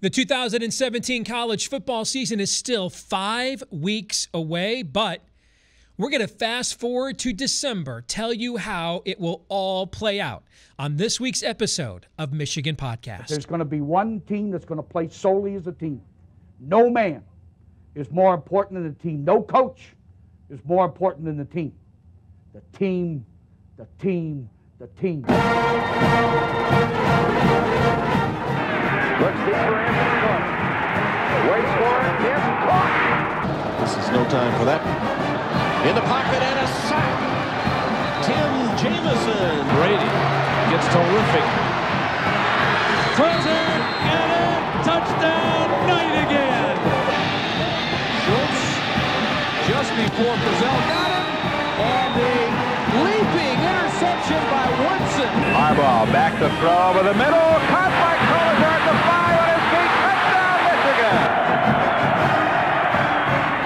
The 2017 college football season is still 5 weeks away, but we're going to fast forward to December, tell you how it will all play out on this week's episode of Michigan Podcast. There's going to be one team that's going to play solely as a team. No man is more important than the team. No coach is more important than the team. The team, the team, the team. Looks deep for Anthony Clark. Waits for it. Is caught. This is no time for that. In the pocket and a sack. Tim Jamison. Brady gets terrific. Throws it and a touchdown. Knight again. Schultz just before Frizzell got him. And a leaping interception by Woodson. Harbaugh back to throw over the middle. Caught by Collier at the 5 on his feet. Touchdown, Michigan.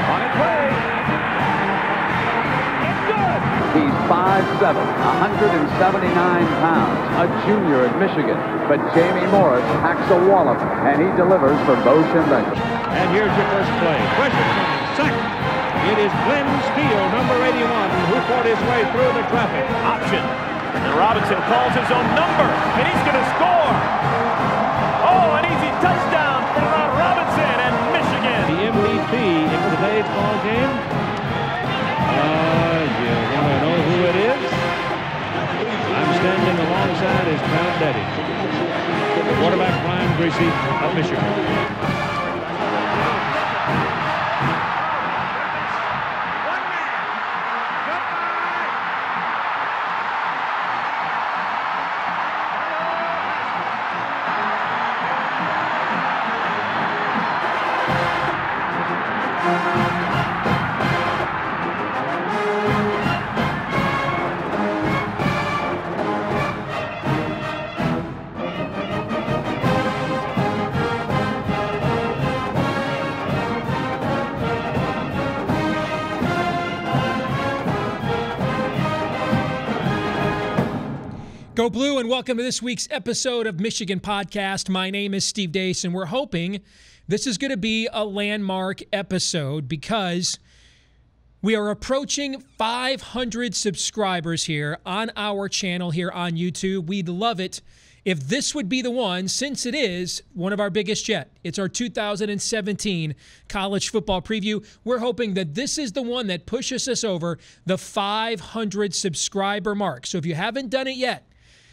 On its way. It's good. He's 5'7", 179 pounds, a junior at Michigan. But Jamie Morris packs a wallop, and he delivers for Bo Schembechler. And here's your first play. Pressure coming. Second. It is Glenn Steele, number 81, who fought his way through the traffic. Option. And Robinson calls his own number, and he's going to score. Oh, an easy touchdown for Robinson and Michigan. The MVP in today's ball game. You want to know who it is? I'm standing alongside his proud daddy, quarterback Brian Greasy of Michigan. Go Blue, and welcome to this week's episode of Michigan Podcast. My name is Steve Deace, and we're hoping this is going to be a landmark episode because we are approaching 500 subscribers here on our channel here on YouTube. We'd love it if this would be the one, since it is one of our biggest yet. It's our 2017 college football preview. We're hoping that this is the one that pushes us over the 500 subscriber mark. So if you haven't done it yet,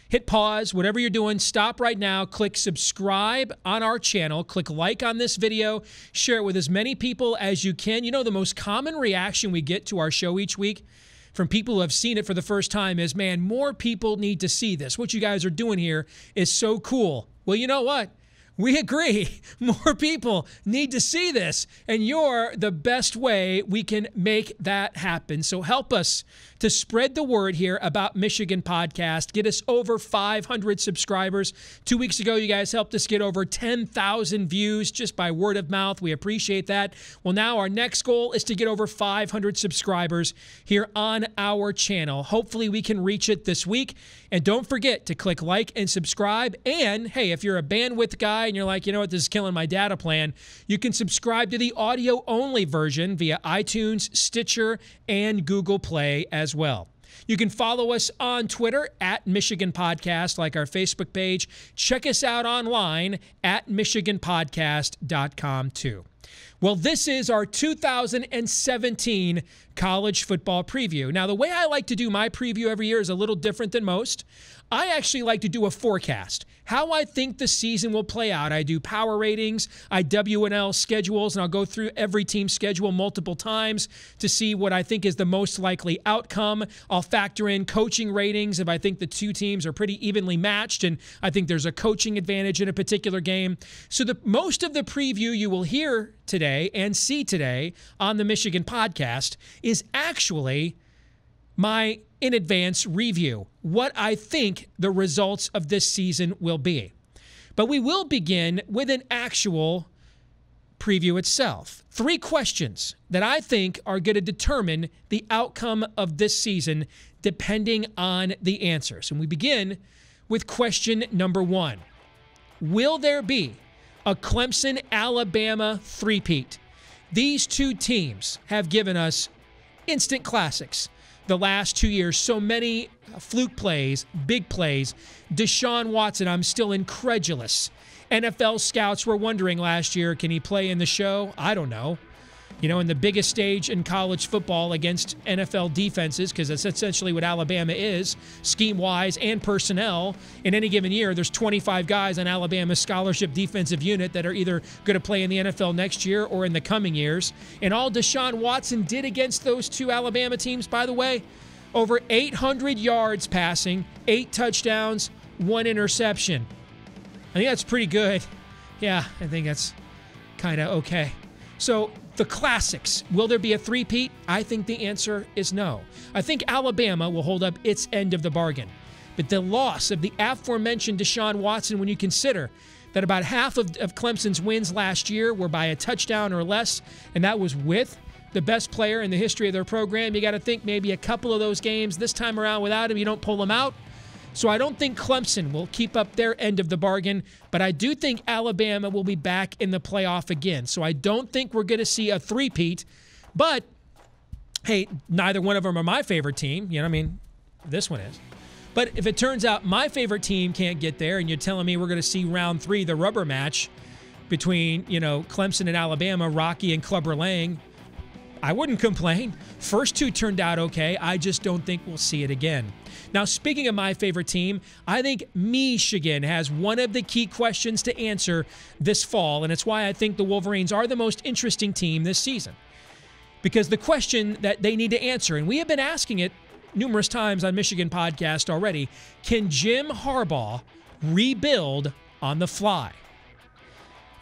hit pause, whatever you're doing, stop right now, click subscribe on our channel, click like on this video, share it with as many people as you can. You know, the most common reaction we get to our show each week from people who have seen it for the first time is, man, more people need to see this. What you guys are doing here is so cool. Well, you know what? We agree. More people need to see this, and you're the best way we can make that happen. So help us to spread the word here about Michigan Podcast. Get us over 500 subscribers. 2 weeks ago, you guys helped us get over 10,000 views just by word of mouth. We appreciate that. Well, now our next goal is to get over 500 subscribers here on our channel. Hopefully, we can reach it this week. And don't forget to click like and subscribe. And, hey, if you're a bandwidth guy and you're like, you know what, this is killing my data plan, you can subscribe to the audio-only version via iTunes, Stitcher, and Google Play as well. You can follow us on Twitter at Michigan Podcast, like our Facebook page. Check us out online at MichiganPodcast.com too. Well, this is our 2017 college football preview. Now, the way I like to do my preview every year is a little different than most. I actually like to do a forecast, how I think the season will play out. I do power ratings, I WNL schedules, and I'll go through every team's schedule multiple times to see what I think is the most likely outcome. I'll factor in coaching ratings if I think the two teams are pretty evenly matched and I think there's a coaching advantage in a particular game. So most of the preview you will hear today and see today on the Michigan Podcast is actually my in advance review, what I think the results of this season will be. But we will begin with an actual preview itself. 3 questions that I think are going to determine the outcome of this season depending on the answers. And we begin with question number 1. Will there be a Clemson-Alabama three-peat. These two teams have given us instant classics the last 2 years. So many fluke plays, big plays. Deshaun Watson, I'm still incredulous. NFL scouts were wondering last year, can he play in the show? I don't know. You know, in the biggest stage in college football against NFL defenses, because that's essentially what Alabama is, scheme-wise and personnel. In any given year, there's 25 guys on Alabama's scholarship defensive unit that are either going to play in the NFL next year or in the coming years. And all Deshaun Watson did against those two Alabama teams, by the way, over 800 yards passing, 8 touchdowns, 1 interception. I think that's pretty good. Yeah, I think that's kind of okay. So the classics, will there be a three-peat? I think the answer is no. I think Alabama will hold up its end of the bargain. But the loss of the aforementioned Deshaun Watson, when you consider that about half of Clemson's wins last year were by a touchdown or less, and that was with the best player in the history of their program, you got to think maybe a couple of those games this time around without him, you don't pull him out. So I don't think Clemson will keep up their end of the bargain, but I do think Alabama will be back in the playoff again. So I don't think we're going to see a three-peat, but, hey, neither one of them are my favorite team. You know what I mean? This one is. But if it turns out my favorite team can't get there and you're telling me we're going to see round 3, the rubber match between, you know, Clemson and Alabama, Rocky and Clubber Lang, I wouldn't complain. First 2 turned out okay. I just don't think we'll see it again. Now, speaking of my favorite team, I think Michigan has one of the key questions to answer this fall, and it's why I think the Wolverines are the most interesting team this season. Because the question that they need to answer, and we have been asking it numerous times on Michigan Podcast already, can Jim Harbaugh rebuild on the fly?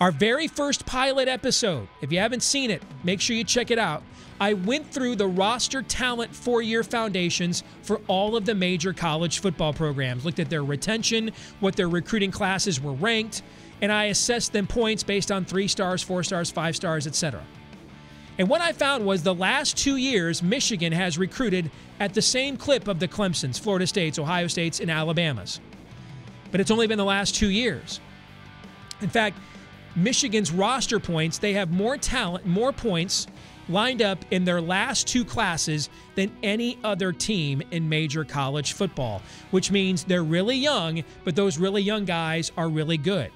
Our very first pilot episode, if you haven't seen it, make sure you check it out. I went through the roster talent 4-year foundations for all of the major college football programs, looked at their retention, what their recruiting classes were ranked, and I assessed them points based on 3 stars, 4 stars, 5 stars, etc. And what I found was the last 2 years, Michigan has recruited at the same clip of the Clemsons, Florida States, Ohio States, and Alabamas. But it's only been the last 2 years. In fact, Michigan's roster points, they have more talent, more points lined up in their last 2 classes than any other team in major college football, which means they're really young, but those really young guys are really good.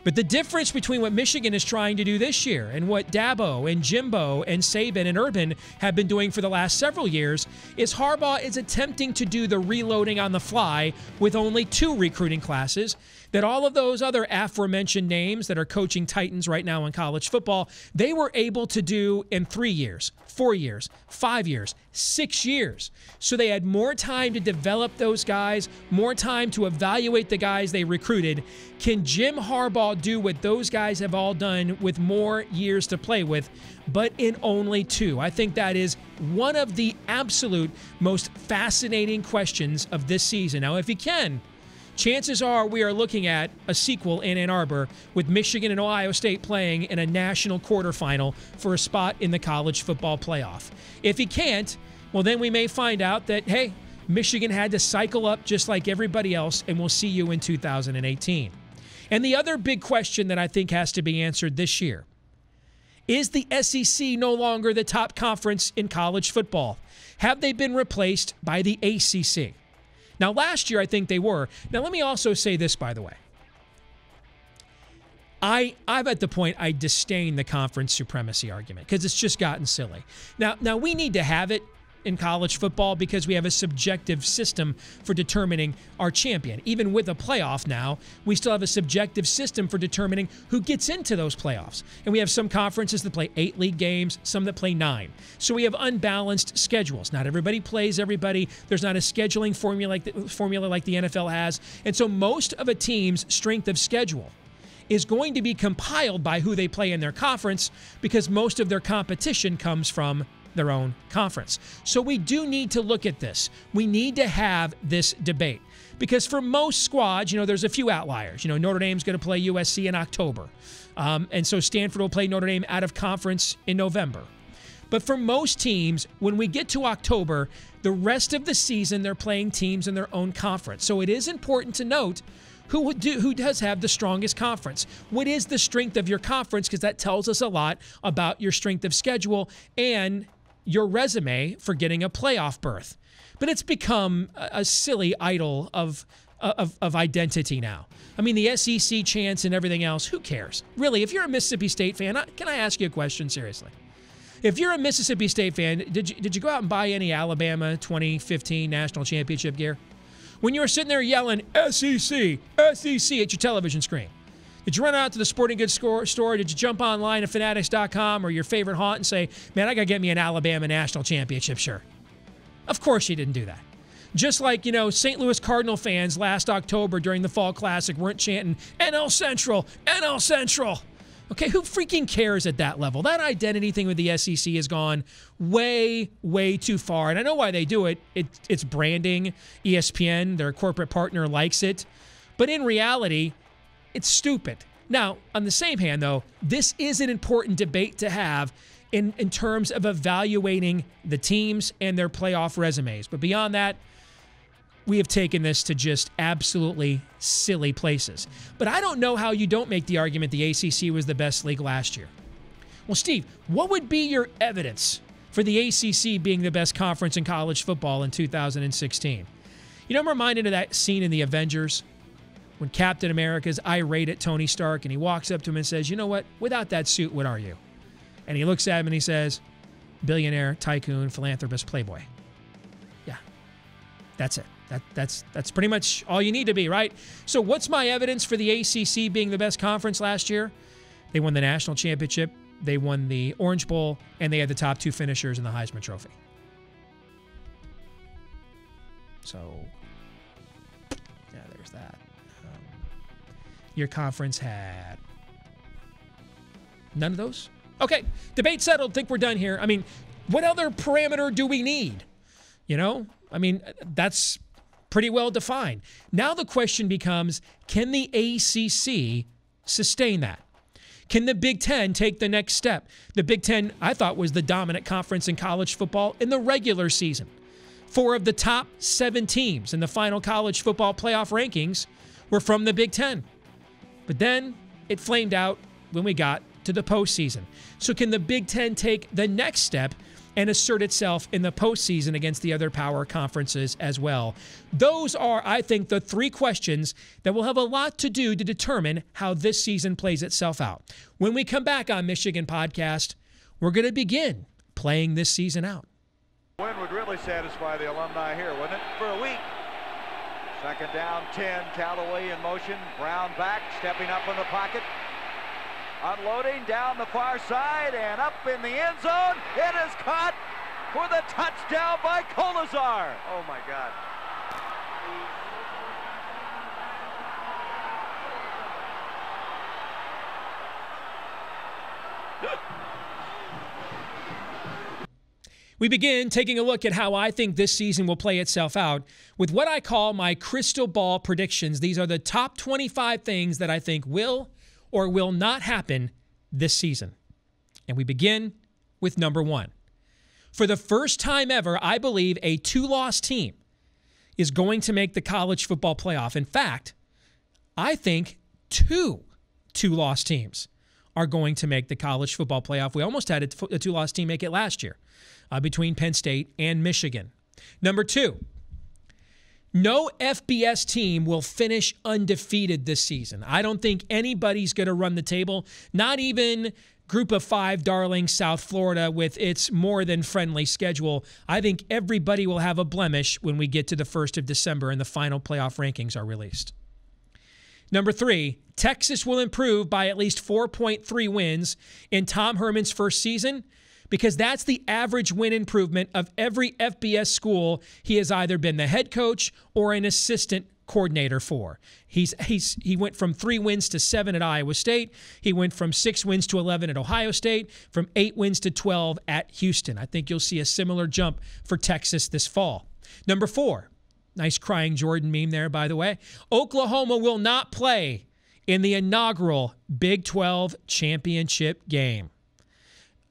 But the difference between what Michigan is trying to do this year and what Dabo and Jimbo and Saban and Urban have been doing for the last several years is Harbaugh is attempting to do the reloading on the fly with only 2 recruiting classes that all of those other aforementioned names that are coaching Titans right now in college football, they were able to do in 3 years, 4 years, 5 years, 6 years. So they had more time to develop those guys, more time to evaluate the guys they recruited. Can Jim Harbaugh do what those guys have all done with more years to play with, but in only 2? I think that is one of the absolute most fascinating questions of this season. Now, if he can, chances are we are looking at a sequel in Ann Arbor with Michigan and Ohio State playing in a national quarterfinal for a spot in the college football playoff. If he can't, well, then we may find out that, hey, Michigan had to cycle up just like everybody else, and we'll see you in 2018. And the other big question that I think has to be answered this year, is the SEC no longer the top conference in college football? Have they been replaced by the ACC? Now, last year, I think they were. Now, let me also say this, by the way. I'm at the point I disdain the conference supremacy argument because it's just gotten silly. Now, we need to have it in college football because we have a subjective system for determining our champion. Even with a playoff now, we still have a subjective system for determining who gets into those playoffs. And we have some conferences that play 8 league games, some that play 9. So we have unbalanced schedules. Not everybody plays everybody. There's not a scheduling formula like the NFL has. And so most of a team's strength of schedule is going to be compiled by who they play in their conference because most of their competition comes from their own conference. So we do need to look at this. We need to have this debate because for most squads, there's a few outliers. Notre Dame's going to play USC in October. And so Stanford will play Notre Dame out of conference in November. But for most teams, when we get to October, the rest of the season, they're playing teams in their own conference. So it is important to note Who does have the strongest conference? What is the strength of your conference? Because that tells us a lot about your strength of schedule and your resume for getting a playoff berth. But it's become a silly idol of identity now. I mean, the SEC chants and everything else, who cares? Really, if you're a Mississippi State fan, can I ask you a question seriously? If you're a Mississippi State fan, did you go out and buy any Alabama 2015 national championship gear? When you were sitting there yelling, SEC, SEC at your television screen, did you run out to the sporting goods store? Did you jump online at fanatics.com or your favorite haunt and say, man, I got to get me an Alabama national championship shirt? Of course you didn't do that. Just like, St. Louis Cardinal fans last October during the Fall Classic weren't chanting, NL Central, NL Central. Okay, who freaking cares at that level? That identity thing with the SEC has gone way, way too far. And I know why they do it. It's branding. ESPN, their corporate partner, likes it. But in reality, it's stupid. Now, on the same hand, though, this is an important debate to have in terms of evaluating the teams and their playoff resumes. But beyond that, we have taken this to just absolutely silly places. But I don't know how you don't make the argument the ACC was the best league last year. Well, Steve, what would be your evidence for the ACC being the best conference in college football in 2016? I'm reminded of that scene in The Avengers when Captain America's irate at Tony Stark and he walks up to him and says, you know what? Without that suit, what are you? And he looks at him and he says, billionaire, tycoon, philanthropist, playboy. Yeah, that's it. That's pretty much all you need to be, right? So what's my evidence for the ACC being the best conference last year? They won the national championship, they won the Orange Bowl, and they had the top 2 finishers in the Heisman Trophy. So, yeah, there's that. Your conference had none of those? Okay, debate settled. Think we're done here. I mean, what other parameter do we need? That's pretty well defined. Now the question becomes, can the ACC sustain that? Can the Big Ten take the next step? The Big Ten, I thought, was the dominant conference in college football in the regular season. 4 of the top 7 teams in the final college football playoff rankings were from the Big Ten. But then it flamed out when we got to the postseason. So can the Big Ten take the next step and assert itself in the postseason against the other power conferences as well? Those are, I think, the 3 questions that will have a lot to do to determine how this season plays itself out. When we come back on Michigan Podcast, we're going to begin playing this season out. Win would really satisfy the alumni here, wouldn't it? For a week. Second down, 10. Callaway in motion. Brown back, stepping up in the pocket. Unloading down the far side and up in the end zone. It is caught for the touchdown by Colazar. Oh, my God. We begin taking a look at how I think this season will play itself out with what I call my crystal ball predictions. These are the top 25 things that I think will or will not happen this season. And we begin with number 1. For the first time ever, I believe a 2-loss team is going to make the college football playoff. In fact, I think 2 2-loss teams are going to make the college football playoff. We almost had a 2-loss team make it last year between Penn State and Michigan. Number 2, no FBS team will finish undefeated this season. I don't think anybody's going to run the table, not even Group of 5 darling South Florida with its more than friendly schedule. I think everybody will have a blemish when we get to the 1st of December and the final playoff rankings are released. Number 3, Texas will improve by at least 4.3 wins in Tom Herman's first season because that's the average win improvement of every FBS school he has either been the head coach or an assistant coordinator for. He went from 3 wins to 7 at Iowa State. He went from 6 wins to 11 at Ohio State, from 8 wins to 12 at Houston. I think you'll see a similar jump for Texas this fall. Number 4, nice crying Jordan meme there, by the way. Oklahoma will not play in the inaugural Big 12 championship game.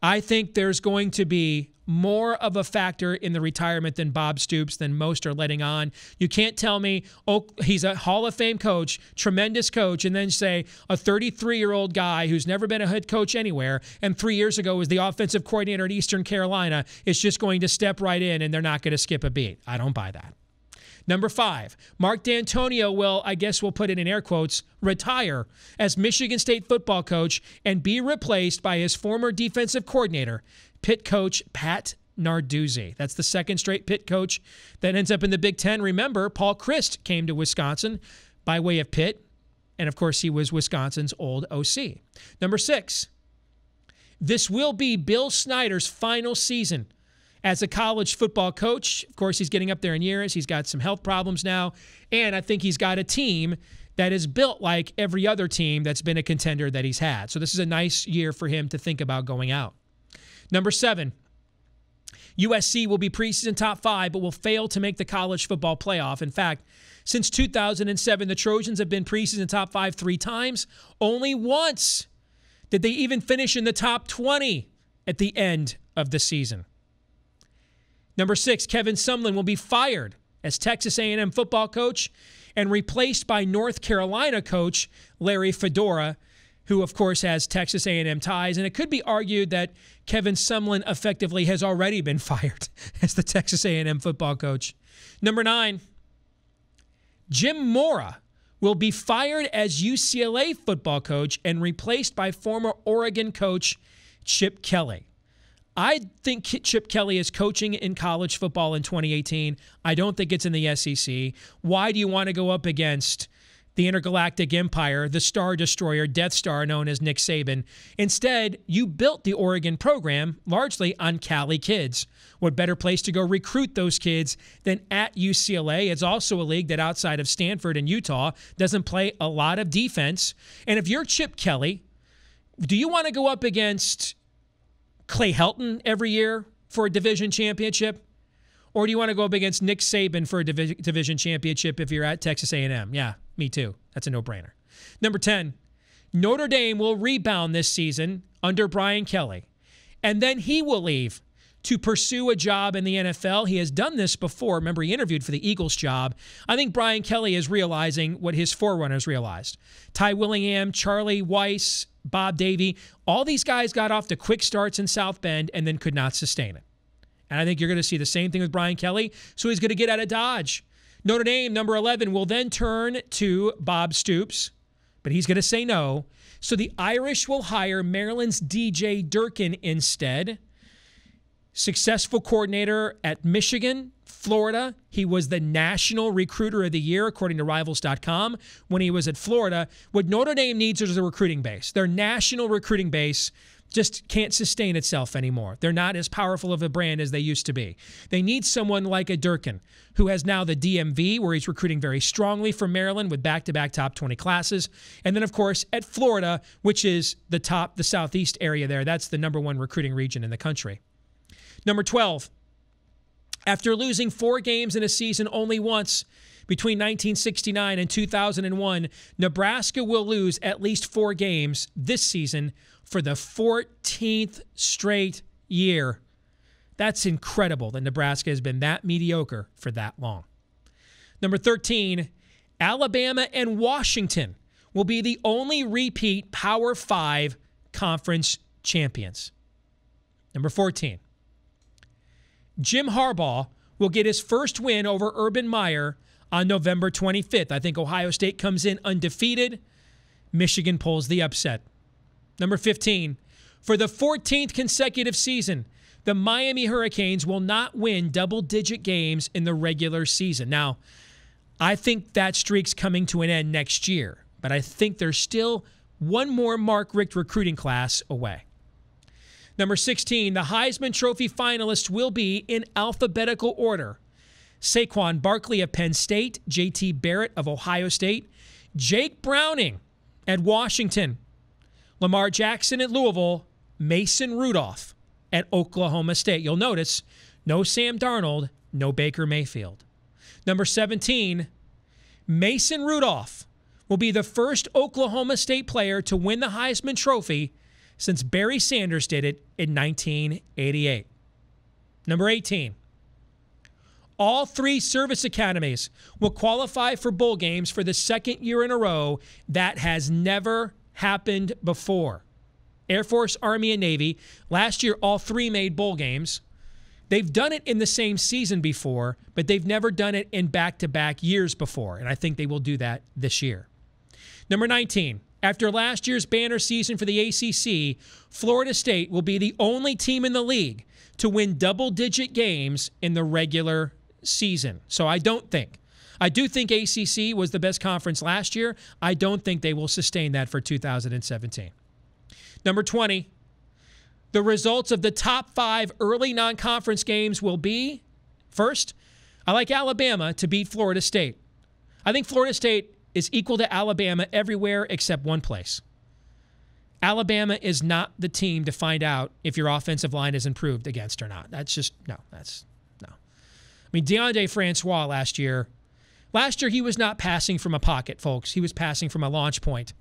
I think there's going to be more of a factor in the retirement than Bob Stoops, than most are letting on. You can't tell me, oh, he's a Hall of Fame coach, tremendous coach, and then say a 33-year-old guy who's never been a head coach anywhere and 3 years ago was the offensive coordinator at Eastern Carolina is just going to step right in and they're not going to skip a beat. I don't buy that. Number 5, Mark D'Antonio will, I guess we'll put it in air quotes, retire as Michigan State football coach and be replaced by his former defensive coordinator, Pitt coach Pat Narduzzi. That's the second straight Pitt coach that ends up in the Big Ten. Remember, Paul Chryst came to Wisconsin by way of Pitt, and of course he was Wisconsin's old OC. Number 6, this will be Bill Snyder's final season as a college football coach. Of course, he's getting up there in years. He's got some health problems now. And I think he's got a team that is built like every other team that's been a contender that he's had. So this is a nice year for him to think about going out. Number 7, USC will be preseason top 5, but will fail to make the college football playoff. In fact, since 2007, the Trojans have been preseason top 5 3 times. Only once did they even finish in the top 20 at the end of the season. Number 6, Kevin Sumlin will be fired as Texas A&M football coach and replaced by North Carolina coach Larry Fedora, who, of course, has Texas A&M ties. And it could be argued that Kevin Sumlin effectively has already been fired as the Texas A&M football coach. Number 9, Jim Mora will be fired as UCLA football coach and replaced by former Oregon coach Chip Kelly. I think Chip Kelly is coaching in college football in 2018. I don't think it's in the SEC. Why do you want to go up against the intergalactic empire, the Star Destroyer, Death Star known as Nick Saban? Instead, you built the Oregon program largely on Cali kids. What better place to go recruit those kids than at UCLA? It's also a league that outside of Stanford and Utah doesn't play a lot of defense. And if you're Chip Kelly, do you want to go up against Clay Helton every year for a division championship? Or do you want to go up against Nick Saban for a division championship if you're at Texas A&M? Yeah, me too. That's a no-brainer. Number 10, Notre Dame will rebound this season under Brian Kelly, and then he will leave to pursue a job in the NFL. He has done this before. Remember, he interviewed for the Eagles job. I think Brian Kelly is realizing what his forerunners realized. Ty Willingham, Charlie Weiss, Bob Davie, all these guys got off to quick starts in South Bend and then could not sustain it. And I think you're going to see the same thing with Brian Kelly, so he's going to get out of Dodge. Notre Dame, number 11, will then turn to Bob Stoops, but he's going to say no. So the Irish will hire Maryland's DJ Durkin instead. Successful coordinator at Michigan, Florida. He was the National Recruiter of the Year, according to Rivals.com, when he was at Florida. What Notre Dame needs is a recruiting base. Their national recruiting base just can't sustain itself anymore. They're not as powerful of a brand as they used to be. They need someone like a Durkin, who has now the DMV, where he's recruiting very strongly for Maryland with back-to-back top 20 classes. And then, of course, at Florida, which is the southeast area there. That's the number 1 recruiting region in the country. Number 12, after losing 4 games in a season only once between 1969 and 2001, Nebraska will lose at least 4 games this season for the 14th straight year. That's incredible that Nebraska has been that mediocre for that long. Number 13, Alabama and Washington will be the only repeat Power 5 conference champions. Number 14, Jim Harbaugh will get his first win over Urban Meyer on November 25th. I think Ohio State comes in undefeated. Michigan pulls the upset. Number 15, for the 14th consecutive season, the Miami Hurricanes will not win double-digit games in the regular season. Now, I think that streak's coming to an end next year, but I think there's still one more Mark Richt recruiting class away. Number 16, the Heisman Trophy finalists will be in alphabetical order: Saquon Barkley of Penn State, J.T. Barrett of Ohio State, Jake Browning at Washington, Lamar Jackson at Louisville, Mason Rudolph at Oklahoma State. You'll notice no Sam Darnold, no Baker Mayfield. Number 17, Mason Rudolph will be the first Oklahoma State player to win the Heisman Trophy since Barry Sanders did it in 1988. Number 18. All 3 service academies will qualify for bowl games for the second year in a row. That has never happened before. Air Force, Army, and Navy. Last year, all 3 made bowl games. They've done it in the same season before, but they've never done it in back-to-back years before, and I think they will do that this year. Number 19. After last year's banner season for the ACC, Florida State will be the only team in the league to win double-digit games in the regular season. So I do think ACC was the best conference last year. I don't think they will sustain that for 2017. Number 20, the results of the top 5 early non-conference games will be, first, I like Alabama to beat Florida State. I think Florida State is equal to Alabama everywhere except one place. Alabama is not the team to find out if your offensive line is improved against or not. That's just, no. I mean, DeAndre Francois last year, he was not passing from a pocket, folks. He was passing from a launch point.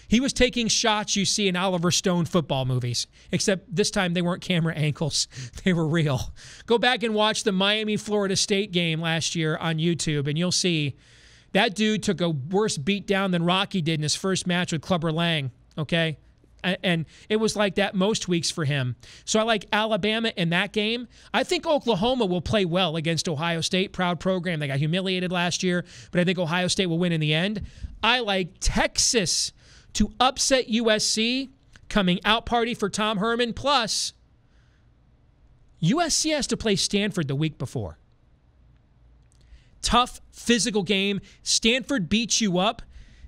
He was taking shots you see in Oliver Stone football movies, except this time they weren't camera angles. They were real. Go back and watch the Miami-Florida State game last year on YouTube, and you'll see that dude took a worse beat down than Rocky did in his first match with Clubber Lang, okay? And it was like that most weeks for him. So I like Alabama in that game. I think Oklahoma will play well against Ohio State. Proud program. They got humiliated last year, but I think Ohio State will win in the end. I like Texas to upset USC, coming out party for Tom Herman. Plus, USC has to play Stanford the week before. Tough, physical game. Stanford beats you up.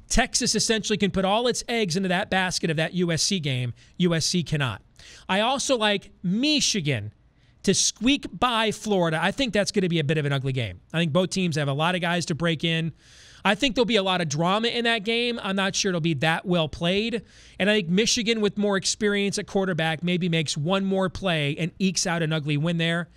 Texas essentially can put all its eggs into that basket of that USC game. USC cannot. I also like Michigan to squeak by Florida. I think that's going to be a bit of an ugly game. I think both teams have a lot of guys to break in. I think there'll be a lot of drama in that game. I'm not sure it'll be that well played. And I think Michigan, with more experience at quarterback, maybe makes one more play and ekes out an ugly win there.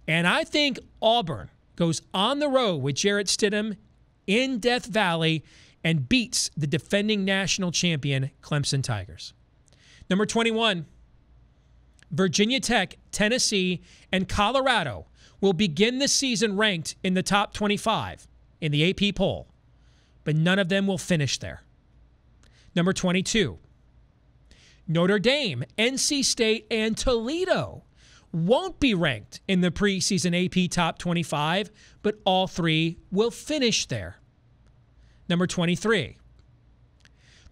And I think Auburn goes on the road with Jarrett Stidham in Death Valley and beats the defending national champion Clemson Tigers. Number 21, Virginia Tech, Tennessee, and Colorado will begin the season ranked in the top 25 in the AP poll, but none of them will finish there. Number 22, Notre Dame, NC State, and Toledo won't be ranked in the preseason AP top 25, but all 3 will finish there. Number 23,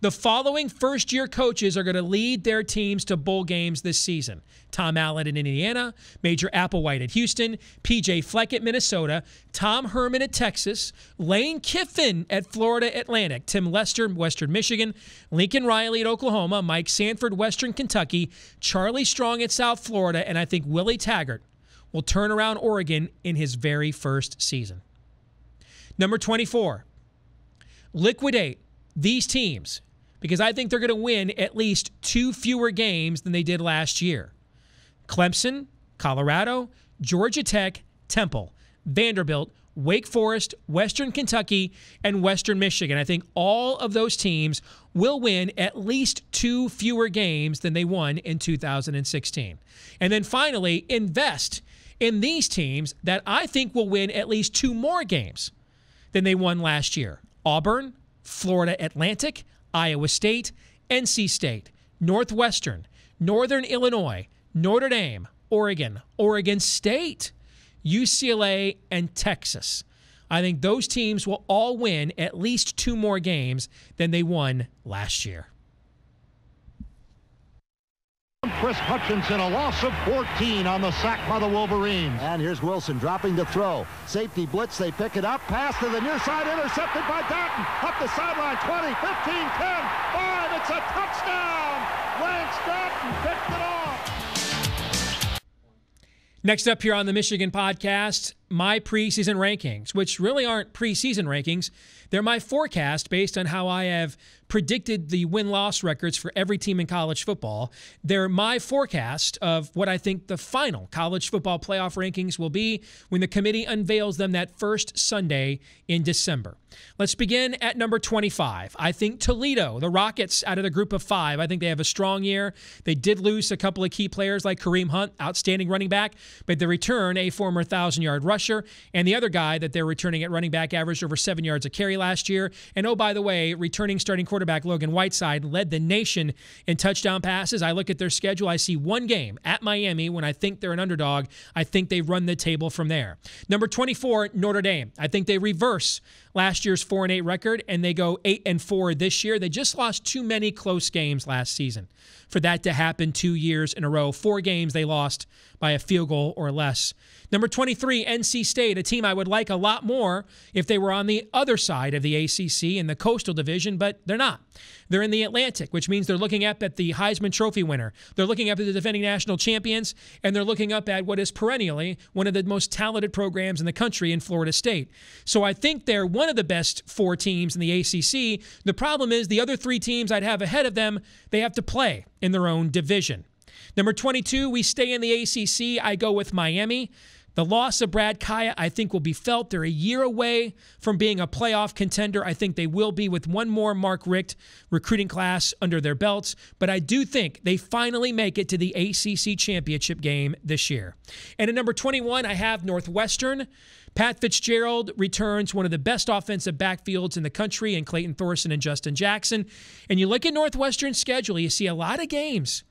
the following first-year coaches are going to lead their teams to bowl games this season. Tom Allen at Indiana, Major Applewhite at Houston, P.J. Fleck at Minnesota, Tom Herman at Texas, Lane Kiffin at Florida Atlantic, Tim Lester, Western Michigan, Lincoln Riley at Oklahoma, Mike Sanford, Western Kentucky, Charlie Strong at South Florida, and I think Willie Taggart will turn around Oregon in his very first season. Number 24, liquidate these teams because I think they're going to win at least 2 fewer games than they did last year. Clemson, Colorado, Georgia Tech, Temple, Vanderbilt, Wake Forest, Western Kentucky, and Western Michigan. I think all of those teams will win at least 2 fewer games than they won in 2016. And then finally, invest in these teams that I think will win at least 2 more games than they won last year. Auburn, Florida Atlantic, Iowa State, NC State, Northwestern, Northern Illinois, Notre Dame, Oregon, Oregon State, UCLA, and Texas. I think those teams will all win at least 2 more games than they won last year. Chris Hutchinson, a loss of 14 on the sack by the Wolverines. And here's Wilson dropping to throw. Safety blitz, they pick it up. Pass to the near side, intercepted by Datton. Up the sideline, 20, 15, 10, 5. It's a touchdown. Lance Datton picked it off. Next up here on the Michigan podcast, my preseason rankings, which really aren't preseason rankings. They're my forecast based on how I have predicted the win-loss records for every team in college football. They're my forecast of what I think the final college football playoff rankings will be when the committee unveils them that first Sunday in December. Let's begin at number 25. I think Toledo, the Rockets, out of the group of 5, I think they have a strong year. They did lose a couple of key players like Kareem Hunt, outstanding running back, but they return a former 1,000-yard rusher, and the other guy that they're returning at running back averaged over 7 yards a carry last year. And oh, by the way, returning starting quarterback Logan Whiteside led the nation in touchdown passes. I look at their schedule. I see one game at Miami when I think they're an underdog. I think they run the table from there. Number 24, Notre Dame. I think they reverse last year's 4-8 record, and they go 8-4 this year. They just lost too many close games last season for that to happen 2 years in a row. 4 games they lost by a field goal or less. Number 23, NC State, a team I would like a lot more if they were on the other side of the ACC in the Coastal Division, but they're not. They're in the Atlantic, which means they're looking up at the Heisman Trophy winner. They're looking up at the defending national champions, and they're looking up at what is perennially one of the most talented programs in the country in Florida State. So I think they're one of the best 4 teams in the ACC. The problem is the other 3 teams I'd have ahead of them, they have to play in their own division. Number 22, we stay in the ACC. I go with Miami. The loss of Brad Kaya, I think, will be felt. They're a year away from being a playoff contender. I think they will be with one more Mark Richt recruiting class under their belts. But I do think they finally make it to the ACC championship game this year. And at number 21, I have Northwestern. Pat Fitzgerald returns one of the best offensive backfields in the country in Clayton Thorson and Justin Jackson. And you look at Northwestern's schedule, you see a lot of games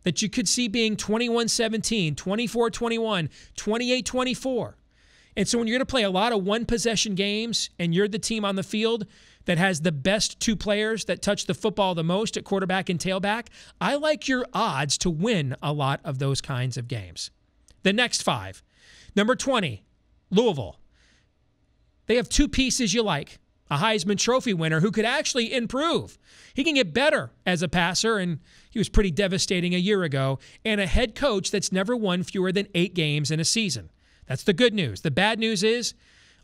that you could see being 21-17, 24-21, 28-24. And so when you're going to play a lot of one-possession games and you're the team on the field that has the best 2 players that touch the football the most at quarterback and tailback, I like your odds to win a lot of those kinds of games. The next 5. Number 20, Louisville. They have 2 pieces you like. A Heisman Trophy winner who could actually improve. He can get better as a passer, and he was pretty devastating a year ago, and a head coach that's never won fewer than 8 games in a season. That's the good news. The bad news is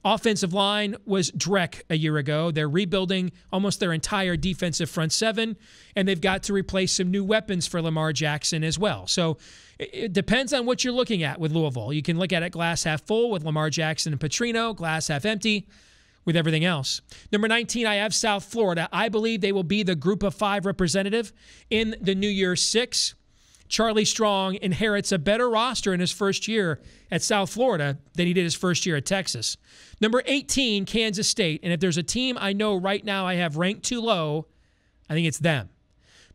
offensive line was dreck a year ago. They're rebuilding almost their entire defensive front 7, and they've got to replace some new weapons for Lamar Jackson as well. So it depends on what you're looking at with Louisville. You can look at it glass half full with Lamar Jackson and Petrino, glass half empty with everything else. Number 19, I have South Florida. I believe they will be the group of 5 representative in the New Year's 6. Charlie Strong inherits a better roster in his first year at South Florida than he did his first year at Texas. Number 18, Kansas State. And if there's a team I know right now I have ranked too low, I think it's them.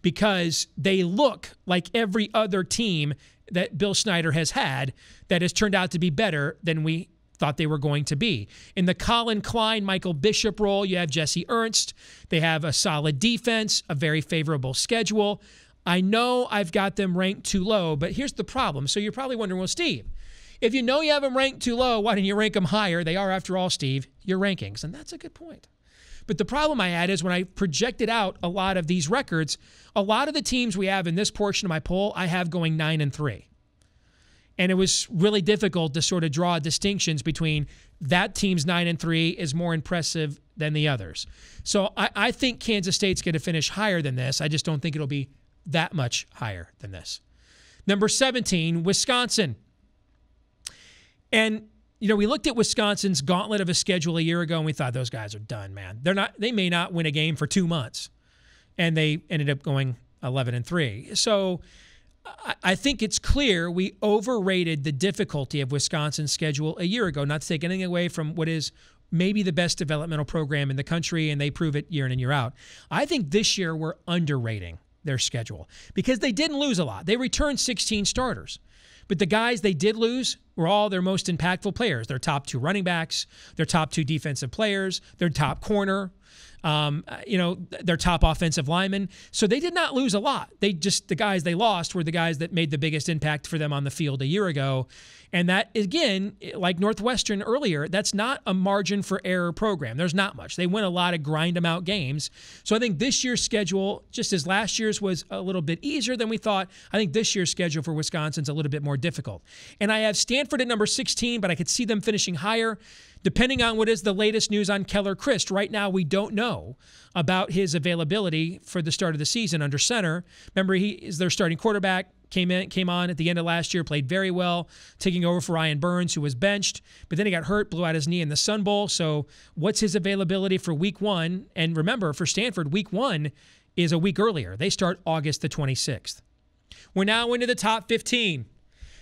Because they look like every other team that Bill Snyder has had that has turned out to be better than we thought they were going to be. In the Colin Klein, Michael Bishop role, you have Jesse Ernst. They have a solid defense, a very favorable schedule. I know I've got them ranked too low, but here's the problem. So you're probably wondering, well, Steve, if you know you have them ranked too low, why didn't you rank them higher? They are, after all, Steve, your rankings. And that's a good point. But the problem I had is when I projected out a lot of these records, a lot of the teams we have in this portion of my poll, I have going 9-3. And it was really difficult to sort of draw distinctions between that team's 9-3 is more impressive than the others. So I think Kansas State's going to finish higher than this. I just don't think it'll be that much higher than this. Number 17, Wisconsin. And, you know, we looked at Wisconsin's gauntlet of a schedule a year ago, and we thought those guys are done, man. They may not win a game for 2 months. And they ended up going 11-3. So I think it's clear we overrated the difficulty of Wisconsin's schedule a year ago, not to take anything away from what is maybe the best developmental program in the country, and they prove it year in and year out. I think this year we're underrating their schedule because they didn't lose a lot. They returned 16 starters. But the guys they did lose were all their most impactful players. Their top 2 running backs, their top 2 defensive players, their top corner, their top offensive linemen. So they did not lose a lot. The guys they lost were the guys that made the biggest impact for them on the field a year ago. And that, again, like Northwestern earlier, that's not a margin for error program. There's not much. They win a lot of grind-them-out games. So I think this year's schedule, just as last year's was a little bit easier than we thought, I think this year's schedule for Wisconsin's a little bit more difficult. And I have Stanford at number 16, but I could see them finishing higher. Depending on what is the latest news on Keller Christ, right now we don't know about his availability for the start of the season under center. Remember, he is their starting quarterback, came on at the end of last year, played very well, taking over for Ryan Burns, who was benched, but then he got hurt, blew out his knee in the Sun Bowl. So what's his availability for week 1? And remember, for Stanford, week 1 is a week earlier. They start August the 26th. We're now into the top 15.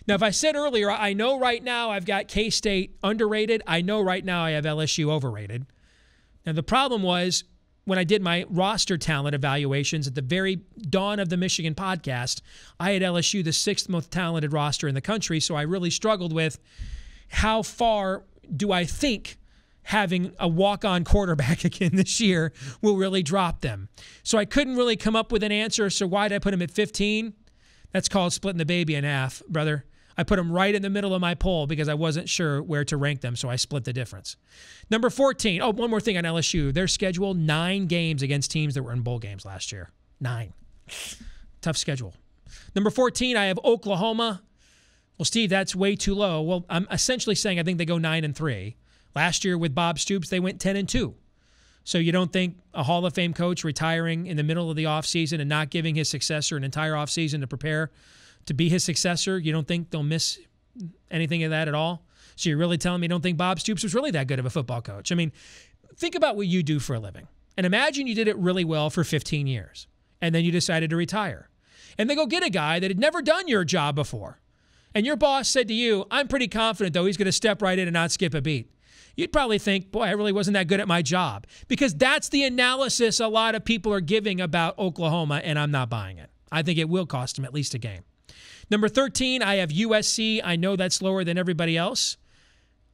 Now, if I said earlier, I know right now I've got K-State underrated. I know right now I have LSU overrated. Now, the problem was when I did my roster talent evaluations at the very dawn of the Michigan podcast, I had LSU the 6th most talented roster in the country, so I really struggled with how far do I think having a walk-on quarterback again this year will really drop them. So I couldn't really come up with an answer, so why did I put him at 15? That's called splitting the baby in half, brother. I put them right in the middle of my poll because I wasn't sure where to rank them, so I split the difference. Number 14. Oh, one more thing on LSU. Their schedule, 9 games against teams that were in bowl games last year. 9. Tough schedule. Number 14, I have Oklahoma. Well, Steve, that's way too low. Well, I'm essentially saying I think they go 9-3. Last year with Bob Stoops, they went 10-2. So you don't think a Hall of Fame coach retiring in the middle of the offseason and not giving his successor an entire offseason to prepare to be his successor, you don't think they'll miss anything of that at all? So you're really telling me you don't think Bob Stoops was really that good of a football coach? I mean, think about what you do for a living. And imagine you did it really well for 15 years, and then you decided to retire. And they go get a guy that had never done your job before. And your boss said to you, I'm pretty confident, though, he's going to step right in and not skip a beat. You'd probably think, boy, I really wasn't that good at my job. Because that's the analysis a lot of people are giving about Oklahoma, and I'm not buying it. I think it will cost them at least a game. Number 13, I have USC. I know that's lower than everybody else.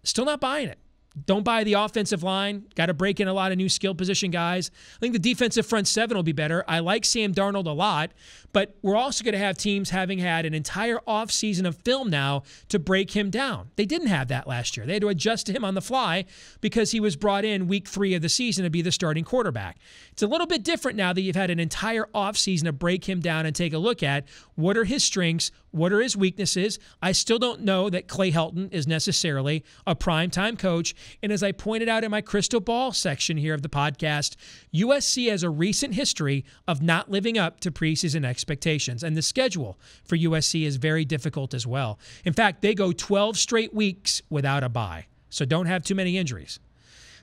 Still not buying it. Don't buy the offensive line. Got to break in a lot of new skill position guys. I think the defensive front 7 will be better. I like Sam Darnold a lot, but we're also going to have teams having had an entire offseason of film now to break him down. They didn't have that last year. They had to adjust to him on the fly because he was brought in week 3 of the season to be the starting quarterback. It's a little bit different now that you've had an entire offseason to break him down and take a look at what are his strengths, what are his weaknesses. I still don't know that Clay Helton is necessarily a primetime coach. And as I pointed out in my crystal ball section here of the podcast, USC has a recent history of not living up to preseason expectations. And the schedule for USC is very difficult as well. In fact, they go 12 straight weeks without a bye. So don't have too many injuries.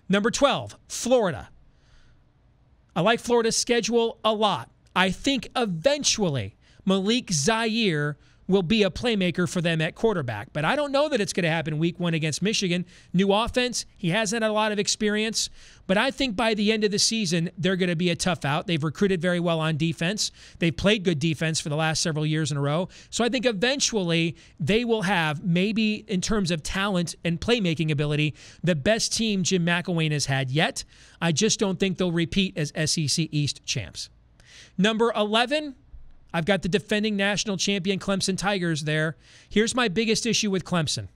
Number 12, Florida. I like Florida's schedule a lot. I think eventually Malik Zaire will be a playmaker for them at quarterback. But I don't know that it's going to happen week 1 against Michigan. New offense. He hasn't had a lot of experience. But I think by the end of the season, they're going to be a tough out. They've recruited very well on defense. They've played good defense for the last several years in a row. So I think eventually they will have, maybe in terms of talent and playmaking ability, the best team Jim McElwain has had yet. I just don't think they'll repeat as SEC East champs. Number 11, I've got the defending national champion Clemson Tigers there. Here's my biggest issue with Clemson.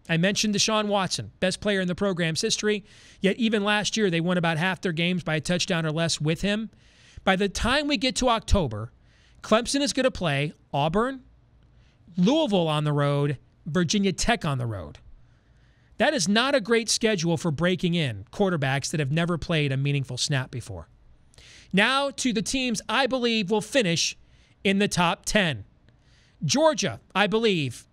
I mentioned Deshaun Watson, best player in the program's history, yet even last year they won about half their games by a touchdown or less with him. By the time we get to October, Clemson is going to play Auburn, Louisville on the road, Virginia Tech on the road. That is not a great schedule for breaking in quarterbacks that have never played a meaningful snap before. Now to the teams I believe will finish in the top 10. Georgia, I believe,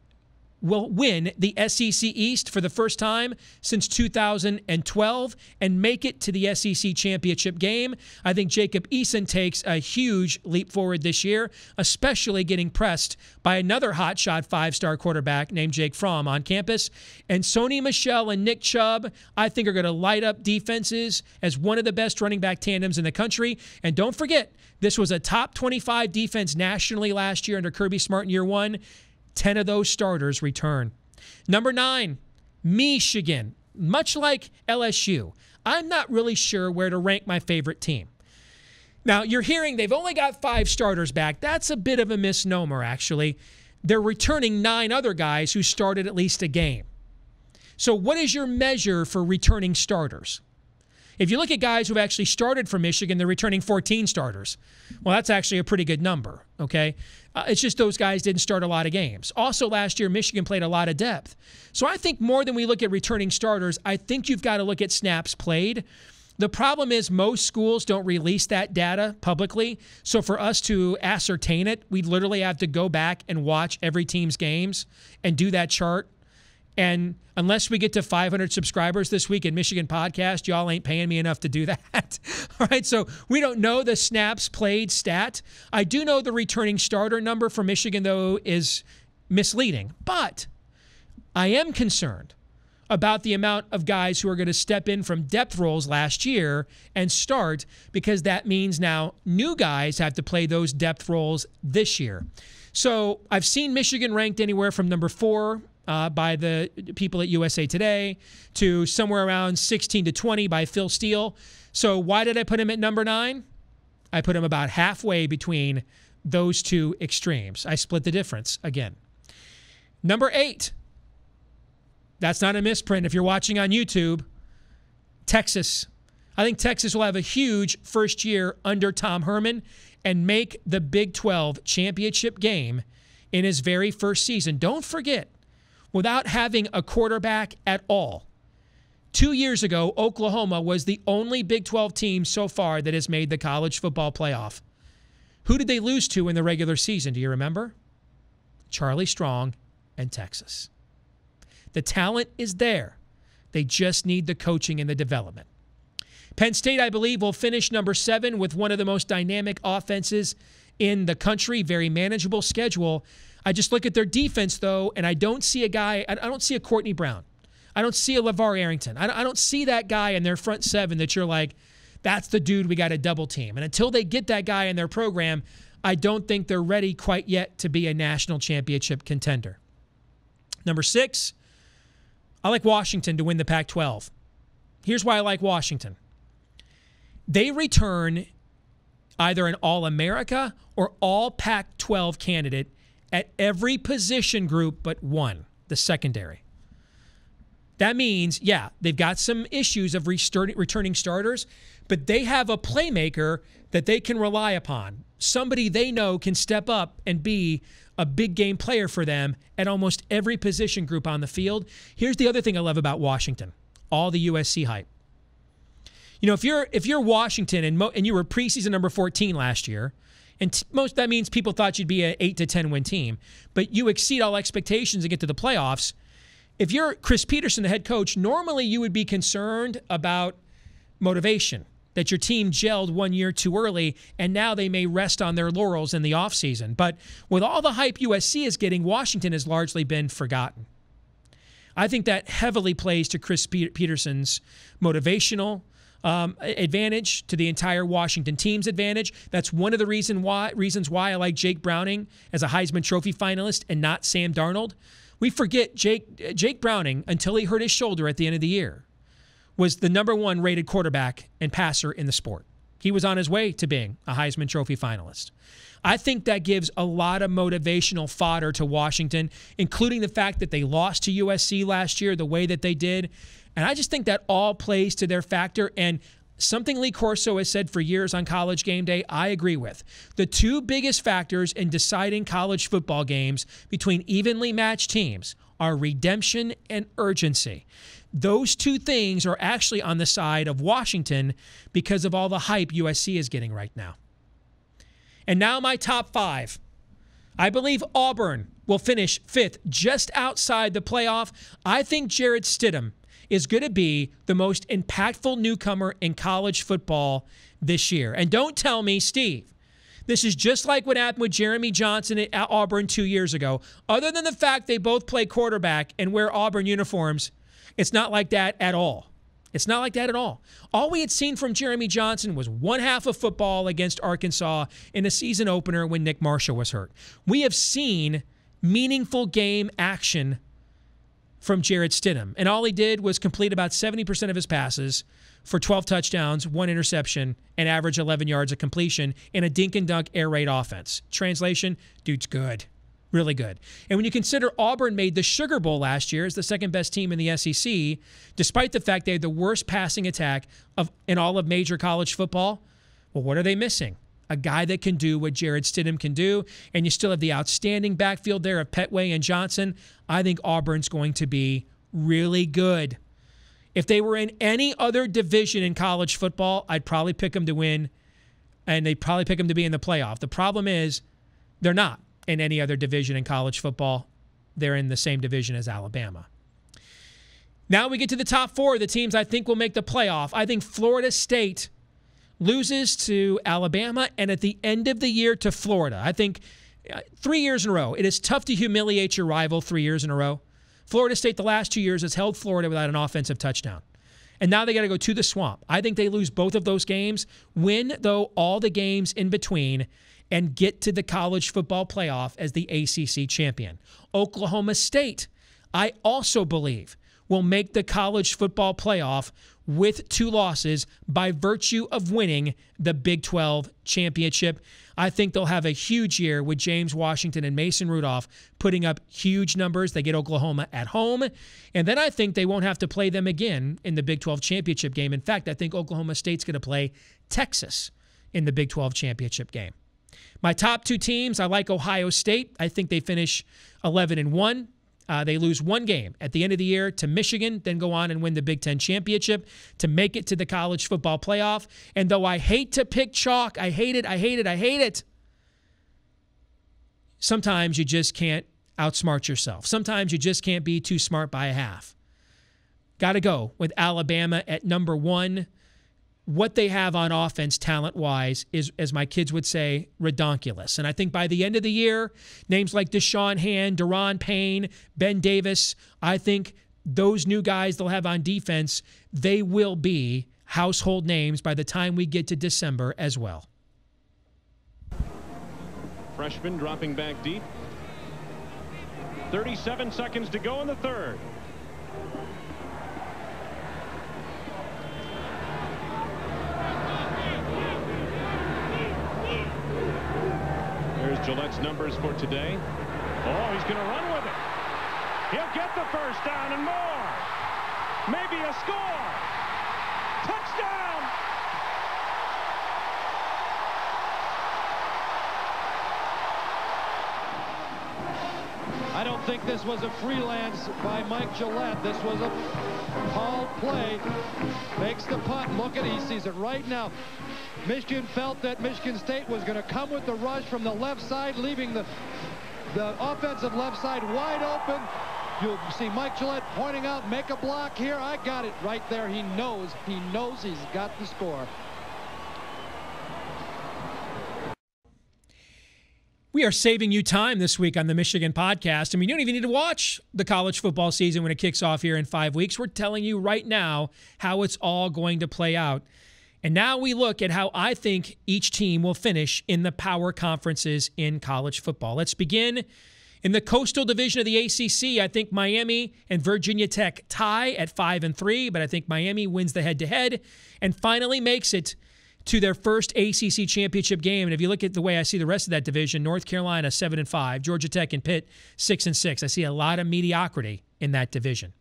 will win the SEC East for the first time since 2012 and make it to the SEC championship game. I think Jacob Eason takes a huge leap forward this year, especially getting pressed by another hotshot 5-star quarterback named Jake Fromm on campus. And Sony Michel and Nick Chubb, I think, are going to light up defenses as one of the best running back tandems in the country. And don't forget, this was a top 25 defense nationally last year under Kirby Smart in year 1. 10 of those starters return. Number 9, Michigan. Much like LSU, I'm not really sure where to rank my favorite team. Now, you're hearing they've only got 5 starters back. That's a bit of a misnomer, actually. They're returning 9 other guys who started at least a game. So what is your measure for returning starters? If you look at guys who have actually started for Michigan, they're returning 14 starters. Well, that's actually a pretty good number, okay? It's just those guys didn't start a lot of games. Also, last year, Michigan played a lot of depth. So I think more than we look at returning starters, I think you've got to look at snaps played. The problem is most schools don't release that data publicly. So for us to ascertain it, we literally have to go back and watch every team's games and do that chart. And unless we get to 500 subscribers this week in Michigan Podcast, y'all ain't paying me enough to do that. All right, so we don't know the snaps played stat. I do know the returning starter number for Michigan, though, is misleading. But I am concerned about the amount of guys who are going to step in from depth roles last year and start, because that means now new guys have to play those depth roles this year. So I've seen Michigan ranked anywhere from number 4 by the people at USA Today to somewhere around 16 to 20 by Phil Steele. So why did I put him at number 9? I put him about halfway between those two extremes. I split the difference again. Number 8. That's not a misprint if you're watching on YouTube. Texas. I think Texas will have a huge first year under Tom Herman and make the Big 12 championship game in his very first season. Don't forget, without having a quarterback at all, 2 years ago, Oklahoma was the only Big 12 team so far that has made the college football playoff. Who did they lose to in the regular season? Do you remember? Charlie Strong and Texas. The talent is there. They just need the coaching and the development. Penn State, I believe, will finish number 7 with one of the most dynamic offenses in the country, very manageable schedule. I just look at their defense, though, and I don't see a guy, I don't see a Courtney Brown. I don't see a LeVar Arrington. I don't see that guy in their front 7 that you're like, that's the dude we got to double team. And until they get that guy in their program, I don't think they're ready quite yet to be a national championship contender. Number 6, I like Washington to win the Pac-12. Here's why I like Washington. They return either an All-America or All-Pac-12 candidate at every position group but one, the secondary. That means, yeah, they've got some issues of returning starters, but they have a playmaker that they can rely upon. Somebody they know can step up and be a big game player for them at almost every position group on the field. Here's the other thing I love about Washington, all the USC hype. You know, if you're Washington and you were preseason number 14 last year, and that means people thought you'd be an 8 to 10 win team, but you exceed all expectations and get to the playoffs. If you're Chris Peterson, the head coach, normally you would be concerned about motivation, that your team gelled 1 year too early, and now they may rest on their laurels in the offseason. But with all the hype USC is getting, Washington has largely been forgotten. I think that heavily plays to Chris Peterson's motivational advantage, to the entire Washington team's advantage. That's one of the reasons why I like Jake Browning as a Heisman Trophy finalist and not Sam Darnold. We forget Jake Browning, until he hurt his shoulder at the end of the year, was the number 1 rated quarterback and passer in the sport. He was on his way to being a Heisman Trophy finalist. I think that gives a lot of motivational fodder to Washington, including the fact that they lost to USC last year the way that they did. And I just think that all plays to their factor. And something Lee Corso has said for years on College Game Day, I agree with. The 2 biggest factors in deciding college football games between evenly matched teams are redemption and urgency. Those 2 things are actually on the side of Washington because of all the hype USC is getting right now. And now my top 5. I believe Auburn will finish 5th, just outside the playoff. I think Jarrett Stidham is going to be the most impactful newcomer in college football this year. And don't tell me, Steve, this is just like what happened with Jeremy Johnson at Auburn 2 years ago. Other than the fact they both play quarterback and wear Auburn uniforms, it's not like that at all. It's not like that at all. All we had seen from Jeremy Johnson was one half of football against Arkansas in a season opener when Nick Marshall was hurt. We have seen meaningful game action from Jarrett Stidham, and all he did was complete about 70% of his passes for 12 touchdowns, 1 interception, and average 11 yards of completion in a dink and dunk air raid offense. Translation, dude's good. really good. And when you consider Auburn made the Sugar Bowl last year as the second best team in the SEC, despite the fact they had the worst passing attack in all of major college football, well, what are they missing? A guy that can do what Jared Stidham can do, and you still have the outstanding backfield there of Petway and Johnson. I think Auburn's going to be really good. If they were in any other division in college football, I'd probably pick them to win, and they'd probably pick them to be in the playoff. The problem is they're not in any other division in college football. They're in the same division as Alabama. Now we get to the top four of the teams I think will make the playoff. I think Florida State loses to Alabama and at the end of the year to Florida. I think 3 years in a row. It is tough to humiliate your rival 3 years in a row. Florida State the last 2 years has held Florida without an offensive touchdown. And now they got to go to the Swamp. I think they lose both of those games, win, though, all the games in between, and get to the college football playoff as the ACC champion. Oklahoma State, I also believe, will make the college football playoff with 2 losses by virtue of winning the Big 12 championship. I think they'll have a huge year with James Washington and Mason Rudolph putting up huge numbers. They get Oklahoma at home. And then I think they won't have to play them again in the Big 12 championship game. In fact, I think Oklahoma State's going to play Texas in the Big 12 championship game. My top 2 teams, I like Ohio State. I think they finish 11-1. They lose 1 game at the end of the year to Michigan, then go on and win the Big Ten championship to make it to the college football playoff. And though I hate to pick chalk, I hate it. Sometimes you just can't outsmart yourself. Sometimes you just can't be too smart by a half. Got to go with Alabama at number 1. What they have on offense talent-wise is, as my kids would say, redonkulous. And I think by the end of the year, names like Deshaun Hand, Deron Payne, Ben Davis, I think those new guys they'll have on defense, they will be household names by the time we get to December as well. Freshman dropping back deep. 37 seconds to go in the third. There's Gillette's numbers for today. Oh, he's going to run with it. He'll get the first down and more. Maybe a score. Touchdown. I don't think this was a freelance by Mike Gillette. This was a called play. Makes the punt. Look at, he sees it right now. Michigan felt that Michigan State was going to come with the rush from the left side, leaving the offensive left side wide open. You'll see Mike Gillette pointing out, make a block here. I got it right there. He knows he's got the score. We are saving you time this week on the Michigan podcast. I mean, you don't even need to watch the college football season when it kicks off here in 5 weeks. We're telling you right now how it's all going to play out. And now we look at how I think each team will finish in the power conferences in college football. Let's begin in the Coastal Division of the ACC. I think Miami and Virginia Tech tie at 5-3, but I think Miami wins the head-to-head and finally makes it to their first ACC championship game. And if you look at the way I see the rest of that division, North Carolina 7-5, Georgia Tech and Pitt 6-6. I see a lot of mediocrity in that division.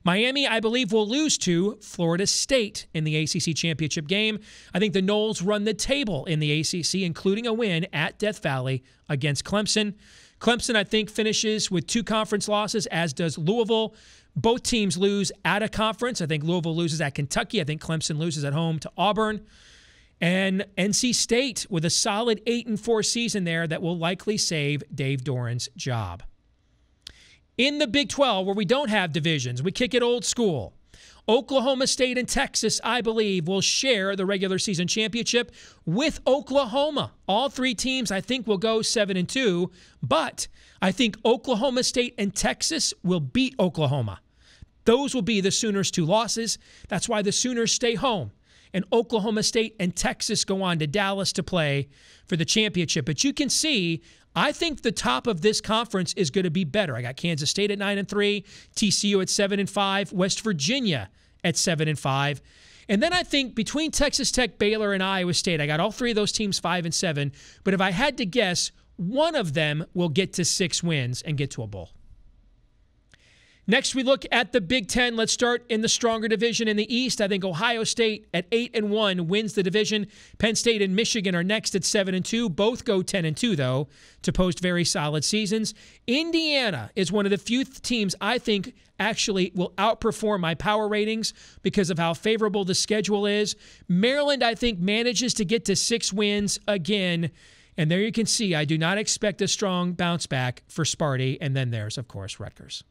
Miami, I believe, will lose to Florida State in the ACC championship game. I think the Noles run the table in the ACC, including a win at Death Valley against Clemson. Clemson, I think, finishes with 2 conference losses, as does Louisville. Both teams lose at a conference. I think Louisville loses at Kentucky. I think Clemson loses at home to Auburn. And NC State with a solid 8-4 season there that will likely save Dave Doran's job. In the Big 12, where we don't have divisions, we kick it old school. Oklahoma State and Texas, I believe, will share the regular season championship with Oklahoma. All 3 teams, I think, will go 7-2, but I think Oklahoma State and Texas will beat Oklahoma. Those will be the Sooners' 2 losses. That's why the Sooners stay home. And Oklahoma State and Texas go on to Dallas to play for the championship. But you can see, I think the top of this conference is going to be better. I got Kansas State at 9-3, TCU at 7-5, West Virginia at 7-5. And then I think between Texas Tech, Baylor, and Iowa State, I got all 3 of those teams 5-7. But if I had to guess, one of them will get to 6 wins and get to a bowl. Next, we look at the Big Ten. Let's start in the stronger division in the East. I think Ohio State at 8-1 wins the division. Penn State and Michigan are next at 7-2. Both go 10-2, though, to post very solid seasons. Indiana is one of the few teams I think actually will outperform my power ratings because of how favorable the schedule is. Maryland, I think, manages to get to 6 wins again. And there you can see I do not expect a strong bounce back for Sparty. And then there's, of course, Rutgers.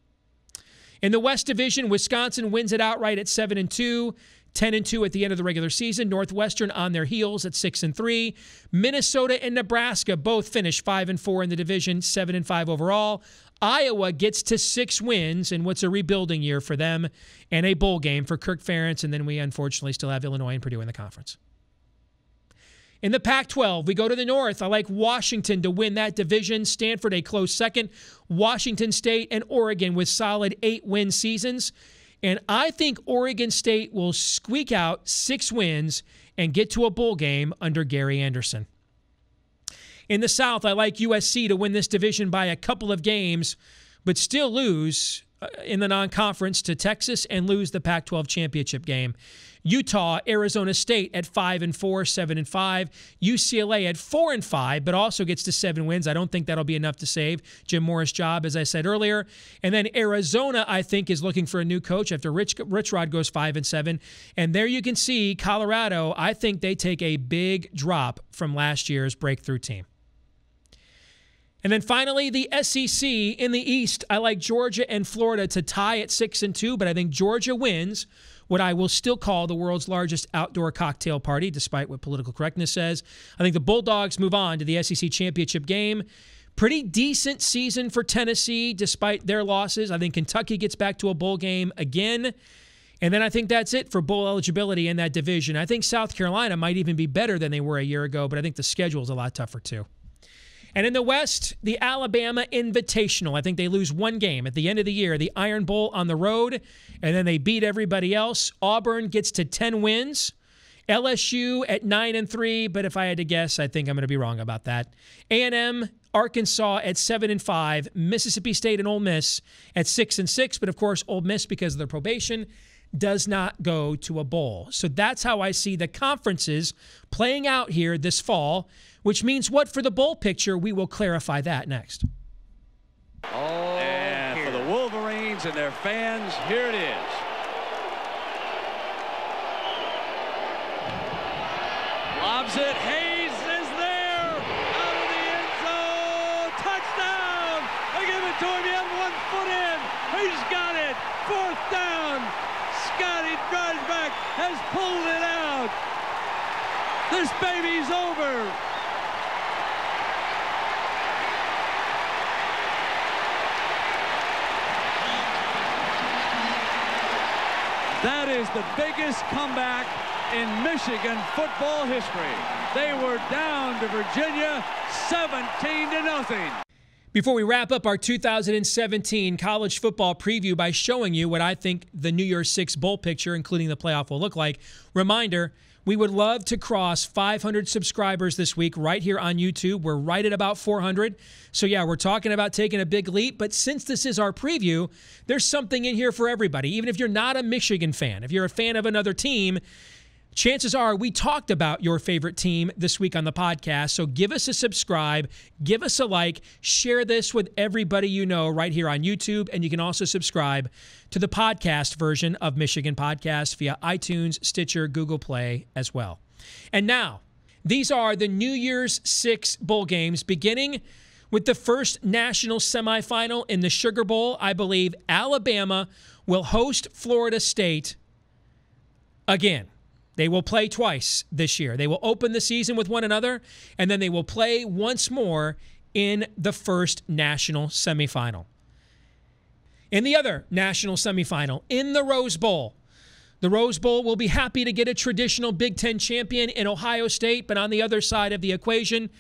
In the West Division, Wisconsin wins it outright at 7-2, 10-2 at the end of the regular season. Northwestern on their heels at 6-3. Minnesota and Nebraska both finish 5-4 in the division, 7-5 overall. Iowa gets to 6 wins in what's a rebuilding year for them and a bowl game for Kirk Ferentz. And then we unfortunately still have Illinois and Purdue in the conference. In the Pac-12, we go to the north. I like Washington to win that division. Stanford a close second. Washington State and Oregon with solid 8-win seasons. And I think Oregon State will squeak out 6 wins and get to a bowl game under Gary Anderson. In the South, I like USC to win this division by a couple of games, but still lose in the non-conference to Texas and lose the Pac-12 championship game. Utah, Arizona State at 5-4, 7-5. UCLA at 4-5, but also gets to 7 wins. I don't think that'll be enough to save Jim Morris' job, as I said earlier. And then Arizona, I think, is looking for a new coach after Rich Rod goes 5-7. And there you can see Colorado, I think they take a big drop from last year's breakthrough team. And then finally, the SEC in the East. I like Georgia and Florida to tie at 6-2, but I think Georgia wins what I will still call the world's largest outdoor cocktail party, despite what political correctness says. I think the Bulldogs move on to the SEC championship game. Pretty decent season for Tennessee, despite their losses. I think Kentucky gets back to a bowl game again. And then I think that's it for bowl eligibility in that division. I think South Carolina might even be better than they were a year ago, but I think the schedule is a lot tougher too. And in the West, the Alabama Invitational. I think they lose 1 game at the end of the year, the Iron Bowl on the road, and then they beat everybody else. Auburn gets to 10 wins. LSU at 9-3, but if I had to guess, I think I'm going to be wrong about that. A&M, Arkansas at 7-5. Mississippi State and Ole Miss at 6-6, but of course, Ole Miss, because of their probation, does not go to a bowl. So that's how I see the conferences playing out here this fall, which means what for the bowl picture? We will clarify that next. Oh, and for the Wolverines and their fans, here it is. Lobs it. Hayes is there. Out of the end zone. Touchdown. They give it to him. He had 1 foot in. He's got it. 4th down. Scotty drives back. Has pulled it out. This baby's over. That is the biggest comeback in Michigan football history. They were down to Virginia 17-0. Before we wrap up our 2017 college football preview by showing you what I think the New Year's Six bowl picture, including the playoff, will look like, reminder, we would love to cross 500 subscribers this week right here on YouTube. We're right at about 400. So, yeah, we're talking about taking a big leap. But since this is our preview, there's something in here for everybody. Even if you're not a Michigan fan, if you're a fan of another team, chances are we talked about your favorite team this week on the podcast. So give us a subscribe, give us a like, share this with everybody you know right here on YouTube. And you can also subscribe to the podcast version of Michigan Podcast via iTunes, Stitcher, Google Play as well. And now, these are the New Year's Six bowl games, beginning with the first national semifinal in the Sugar Bowl. I believe Alabama will host Florida State again. They will play twice this year. They will open the season with one another, and then they will play once more in the first national semifinal. In the other national semifinal, in the Rose Bowl will be happy to get a traditional Big Ten champion in Ohio State, but on the other side of the equation,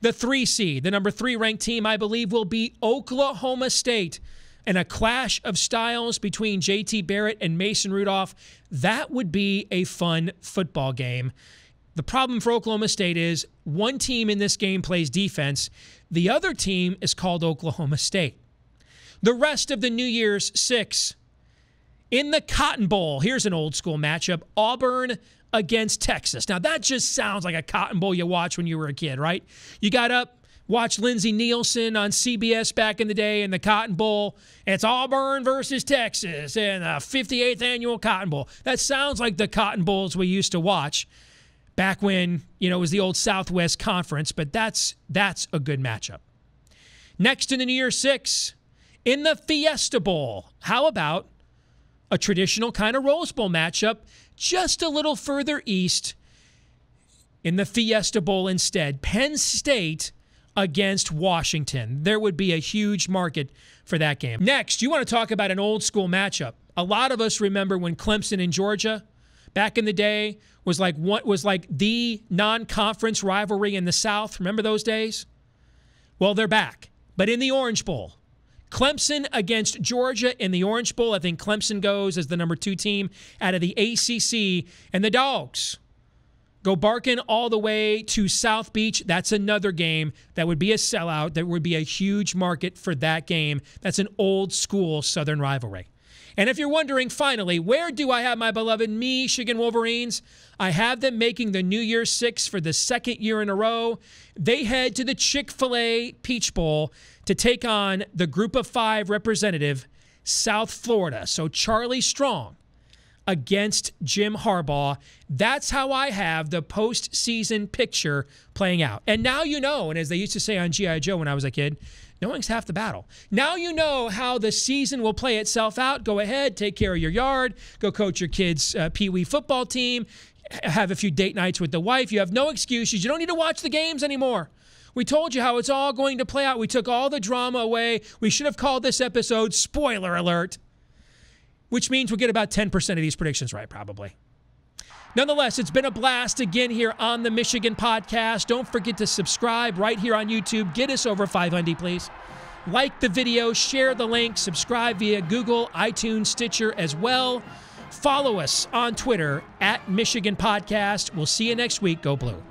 the 3 seed, the number 3 ranked team, I believe, will be Oklahoma State. And a clash of styles between J.T. Barrett and Mason Rudolph, that would be a fun football game. The problem for Oklahoma State is one team in this game plays defense. The other team is called Oklahoma State. The rest of the New Year's Six in the Cotton Bowl. Here's an old school matchup. Auburn against Texas. Now, that just sounds like a Cotton Bowl you watched when you were a kid, right? You got up, watched Lindsey Nielsen on CBS back in the day in the Cotton Bowl. It's Auburn versus Texas in the 58th annual Cotton Bowl. That sounds like the Cotton Bowls we used to watch back when, it was the old Southwest Conference, but that's a good matchup. Next in the New Year's Six, in the Fiesta Bowl, how about a traditional kind of Rose Bowl matchup just a little further east in the Fiesta Bowl instead? Penn State against Washington. There would be a huge market for that game. Next, you want to talk about an old school matchup. A lot of us remember when Clemson and Georgia back in the day was like the non-conference rivalry in the South. Remember those days? Well, they're back, but in the Orange Bowl. Clemson against Georgia in the Orange Bowl. I think Clemson goes as the number 2 team out of the ACC. And the Dogs go barking all the way to South Beach. That's another game that would be a sellout. There would be a huge market for that game. That's an old school Southern rivalry. And if you're wondering, finally, where do I have my beloved Michigan Wolverines? I have them making the New Year's Six for the second year in a row. They head to the Chick-fil-A Peach Bowl to take on the Group of 5 representative, South Florida. So Charlie Strong against Jim Harbaugh. That's how I have the postseason picture playing out. And now you know, and as they used to say on G.I. Joe when I was a kid, knowing's half the battle. Now you know how the season will play itself out. Go ahead, take care of your yard, go coach your kids' Pee-wee football team, have a few date nights with the wife. You have no excuses. You don't need to watch the games anymore. We told you how it's all going to play out. We took all the drama away. We should have called this episode Spoiler Alert, which means we'll get about 10% of these predictions right, probably. Nonetheless, it's been a blast again here on the Michigan Podcast. Don't forget to subscribe right here on YouTube. Get us over 500, please. Like the video, share the link, subscribe via Google, iTunes, Stitcher as well. Follow us on Twitter at Michigan Podcast. We'll see you next week. Go Blue.